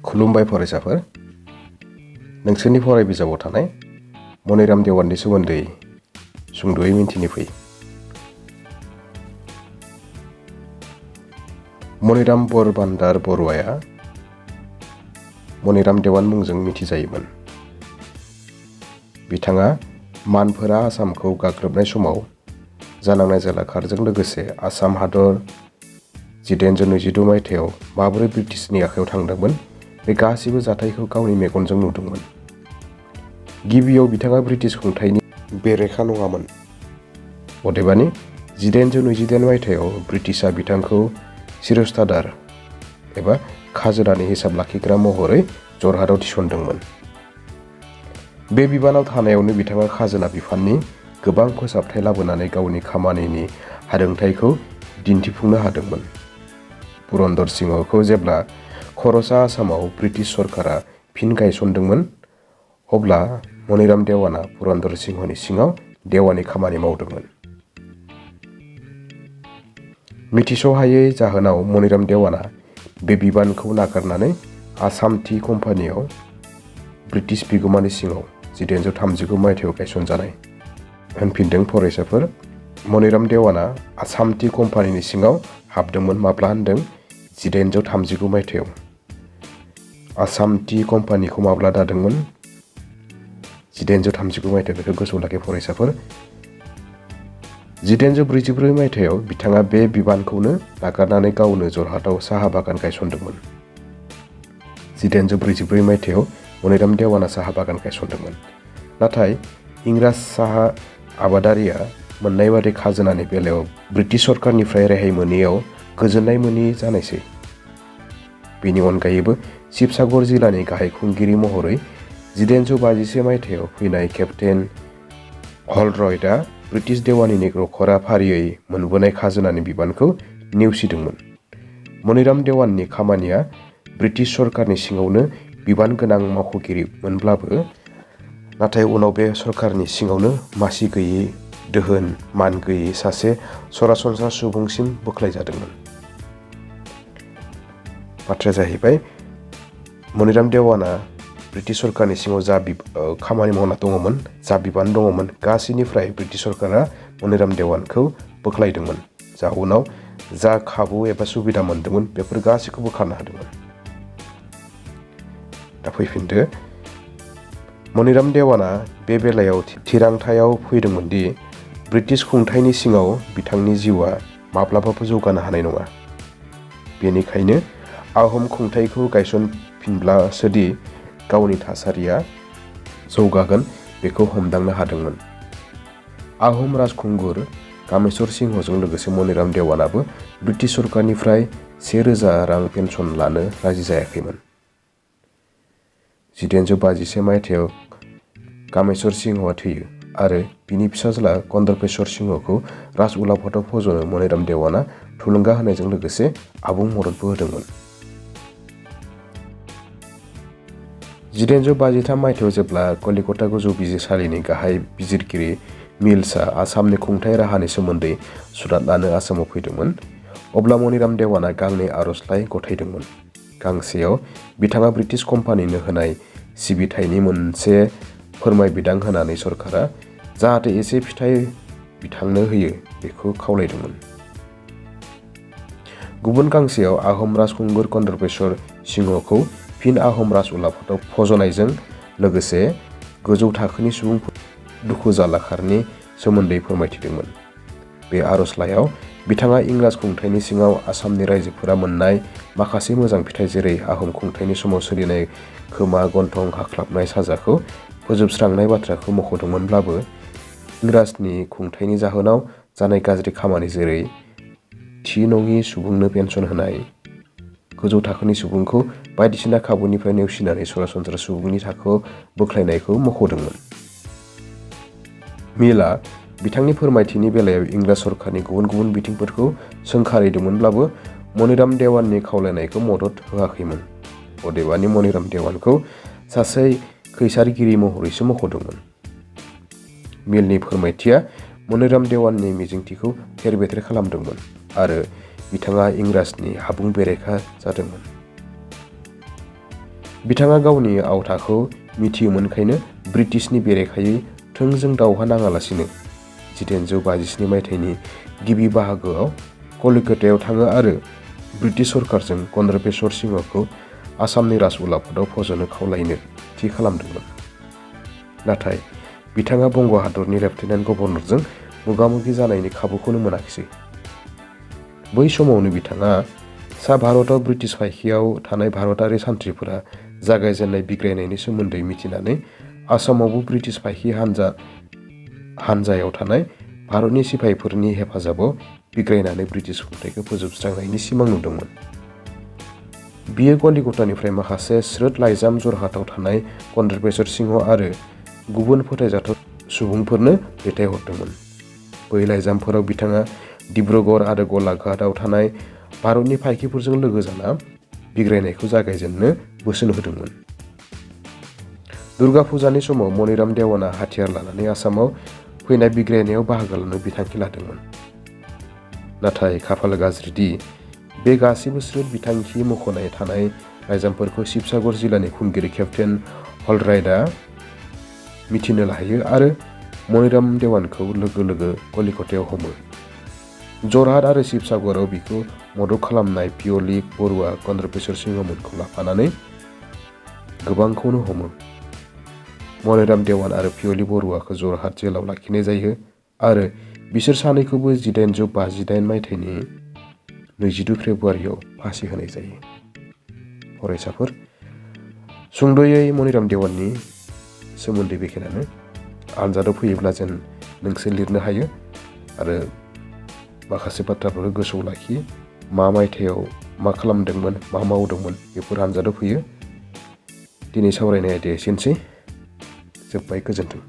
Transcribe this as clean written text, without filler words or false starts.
खुलुमबाय फरायसाफोर, नोंसोरनि फराय बिजाबाव थानाय मनिराम देवाननि सोमोन्दै सुंद'यै मिन्थिनो फै। मनिराम बरबान्दार बरुवाया मनिराम देवान मुंजों मिथिजायोमोन। बिथाङा मानफोरा आसामखौ गाग्लोबनाय समाव जानांनाय जालाखारजों लोगोसे आसाम हादर 1826 मायथाइयाव माबोरै ब्रिटिशनि आखायाव थांदोंमोन बे गासैबो जाथायखौ गावनि मेगनजों नुदोंमोन। गिबियाव बिथाङा ब्रिटिश खुंथायनि बेरेखा नङामोन। अदेबानि 1828 मायथाइयाव ब्रिटिशआ बिथांखौ सिरस्तादार एबा खाजोनानि हिसाब लाखिग्रा महरै जरहाटआव थिसनदोंमोन। बे बिबानाव थानायावनो बिथाङा खाजोना बिफाननि गोबां फोसाबथाय लाबोनानै गावनि खामानिनि हारोंथायखौ दिन्थिफुंनो हादोंमोन। पुरन्दर सिंहखौ जेब्ला खर'सा आसामाव ब्रिटिश सरकारा फिन गायसनदोंमोन, अब्ला मनिराम देवानआ पुरन्दर सिंहनि सिङाव देवानि खामानि मावदोंमोन। मिथिस'हायै जाहोनाव मनिराम देवानआ बे बिबानखौ नागारनानै आसाम टि कम्पानियाव ब्रिटिश बिगोमानि सिङाव 1839 मायथाइयाव गायसनजानाय। होनफिनदों फरायसाफोर, मनिराम देवानआ आसाम टि कम्पानिनि सिङाव हाबदोंमोन माब्ला होनदों? 1839 मायथाइयाव। आसाम टि कम्पानिखौ माब्ला दादोंमोन? 1839 मायथाइयाव। बेखौ गोसोआव लाखि फरायसाफोर। 1844 मायथाइयाव बिथाङा बे बिबानखौनो नागारनानै गावनो जरहाटआव साहा बागान गायसनदोंमोन। 1844 मायथाइयाव मनिराम देवानआ साहा बागान गायसनदोंमोन। नाथाय इंराज साहा आबादारिया मोननाय बादि खाजोनानि बेलायाव ब्रिटिश सरकारनिफ्राय रेहाय मोनैयाव गोजोननाय मोनि जानायसै। बेनि अनगायैबो शिबसागर जिल्लानि गाहाय खुंगिरि महरै 1851 मायथाइयाव फैनाय केप्टेन हलरयडआ ब्रिटिश देवानिनि नखरा फारियै मोनबोनाय खाजोनानि बिबानखौ नेवसिदोंमोन। मनिराम देवाननि खामानिया ब्रिटिश सरकारनि सिङावनो बिबान गोनां मावख'गिरि मोनब्लाबो, नाथाय उनाव बे सरकारनि सिङावनो मासि गैयै, दोहोन मान गैयै सासे सरासनस्रा सुबुंसिम बोख्लायजादोंमोन। बाथ्राया जाहैबाय, मनिराम देवानआ ब्रिटिश सरकारनि सिङाव जा खामानि मावना दङमोन, जा बिबान दङमोन, गासैनिफ्राय ब्रिटिश सरकारा मनिराम देवानखौ बोख्लायदोंमोन। जाउनाव जा खाबु एबा सुबिदा मोनदोंमोन बेफोर गासैखौबो बोखारनो हादोंमोन। दा फैफिनदो, मनिराम देवानआ बे बेलायाव थिरांथायाव फैदोंमोन दि ब्रिटिश खुंथायनि सिङाव बिथांनि जिउआ माब्लाबाबो जौगानो हानाय नङा। बेनिखायनो आहम खुंथायखौ गायसनफिनब्लासोदि गावनि थासारिया जौगागोन बेखौ हमदांनो हादोंमोन। आहम राजखुंगुर कामेश्वर सिंहजों लोगोसे मनिराम देवानआबो ब्रिटिश सरकारनिफ्राय 1000 रां पेन्सन लानो राजि जायाखैमोन। 1851 मायथाइयाव कामेश्वर सिंहआ थैयो आरो बिनि फिसाज्ला कन्दर्पेश्वर सिंहखौ राजउलाफादाव फज'नो मनिराम देवानआ थुलुंगा होनायजों लोगोसे आबुं मददबो होदोंमोन। 1853 मायथाइयाव जेब्ला कलिकता गोजौ बिजिरसालिनि गाहाय बिजिरगिरि मिल्सआ आसामनि खुंथाय राहानि सोमोन्दै सुराद लानो आसामाव फैदोंमोन, अब्ला मनिराम देवानआ गांनै आर'जलाइ गथायदोंमोन। गांसेयाव बिथाङा ब्रिटिश कम्पानिनो होनाय सिबिथायनि मोनसे फोरमाय बिदां होनानै सरकारा जाहाथे एसे फिथाय बिथांनो होयो बेखौ खावलायदोंमोन। गुबुन गांसेयाव आहम राजखुंगुर कन्दर्पेश्वर सिंहखौ फिन आहम राजउलाफादाव फज'नायजों लोगोसे गोजौ थाखोनि सुबुंफोर दुखु जालाखारनि सोमोन्दै फोरमायथिदोंमोन। बे आर'जलाइयाव बिथाङा इंराज खुंथायनि सिङाव आसामनि रायजोफोरा मोननाय माखासे मोजां फिथाइ जेरै आहम खुंथायनि समाव सोलिनाय खोमा गन्थं हाख्लाबनाय साजाखौ फोजोबस्रांनाय बाथ्राखौ मख'दोंमोनब्लाबो इंराजनि खुंथायनि जाहोनाव जानाय गाज्रि खामानि जेरै थि नङि सुबुंनो पेन्सन होनाय, गोजौ थाखोनि सुबुंखौ बायदिसिना खाबुनिफ्राय नेवसिनानै सरासनस्रा सुबुंनि थाखोआव बोख्लायनायखौ मख'दोंमोन। मिलआ बिथांनि फोरमायथिनि बेलायाव इंराज सरकारनि गुबुन गुबुन बिथिंफोरखौ सोंखारिदोंमोनब्लाबो मनिराम देवाननि खावलायनायखौ मदद होआखैमोन। अदेबानि मनिराम देवानखौ सासे खैसारगिरि महरैसो मख'दोंमोन। मिलनि फोरमायथिया मनिराम देवाननि मिजिंथिखौ थेर-बेथेर खालामदोंमोन आरो बिथाङा इंराजनि आबुं बेरेखा जादोंमोन। बिथाङा गावनि आवथाखौ मिथियोमोनखायनो ब्रिटिशनि बेरेखायै थोंजों दावहा नाङालासिनो 1857 मायथाइनि गिबि बाहागोआव कलिकतायाव थाङो आरो ब्रिटिश सरकारजों गणेशवर सिंहखौ आसामनि राजउलाफादाव फज'नो खावलायनो थि खालामदोंमोन। नाथाय बिथाङा बंग' हादरनि लेफ्टिनेन्ट गभर्नरजों मोगा-मोगि जानायनि खाबुखौनो मोनाखिसै। बै समावनो बिथाङा सा भारतआव ब्रिटिश फायखियाव थानाय भारतारि सान्थ्रिफोरा जागायजेननाय बिग्रायनायनि सोमोन्दै मिथिनानै आसामावबो ब्रिटिश फायखि हानजायाव थानाय भारतनि सिपाहिफोरनि हेफाजाबाव बिग्रायनानै ब्रिटिश खुंथायखौ फोजोबस्रांनायनि सिमां नुदोंमोन। बियो कलिकतानिफ्राय माखासे स्रोद लाइजाम जरहाटआव थानाय गणेशवर सिंह आरो गुबुन फोथायजाथाव सुबुंफोरनो दैथायहरदोंमोन। बै लाइजामफोराव बिथाङा डिब्रुगड़ आरो गलाघाटआव थानाय भारतनि फायखिफोरजों लोगो जाना बिग्रायनायखौ जागायजेननो बोसोन होदोंमोन। दुर्गा फुजानि समाव मनिराम देवानआ हाथियार लानानै आसामाव फैनाय बिग्रायनायाव बाहागो लानो बिथांखि लादोंमोन। नाथाय खाफाल गाज्रिदि बे गासैबो स्रोद बिथांखि मख'नाय थानाय लाइजामफोरखौ शिबसागर जिल्लानि खुंगिरि केप्टेन हलराइटआ मिथिनो लाहैयो आरो मनिराम देवानखौ लोगो लोगो कलिकतायाव हमो। जरहाट आरो शिबसागराव बिखौ मदद खालामनाय पिय'लि बरुवा गणेशवर सिंहमोनखौ लाफानानै गोबांखौनो हमो। मनिराम देवान आरो पिय'लि बरुवाखौ जरहाट जेलाव लाखिनाय जायो आरो बिसोर सानैखौबो 1858 मायथाइनि 22 फेब्रुवारियाव फासि होनाय जायो। फरायसाफोर, सुंद'यै मनिराम देवाननि सोमोन्दै बेखेनानै आनजादाव फैयोब्ला जेन नोंसोर लिरनो हायो आरो माखासे बाथ्राफोरखौ गोसोआव लाखि मा मायथाइयाव मा खालामदोंमोन मा मावदोंमोन बेफोर आनजादाव फैयो। दिनै सावरायनाय आयदाया एसेनोसै। जोब्बाय, गोजोन्थों।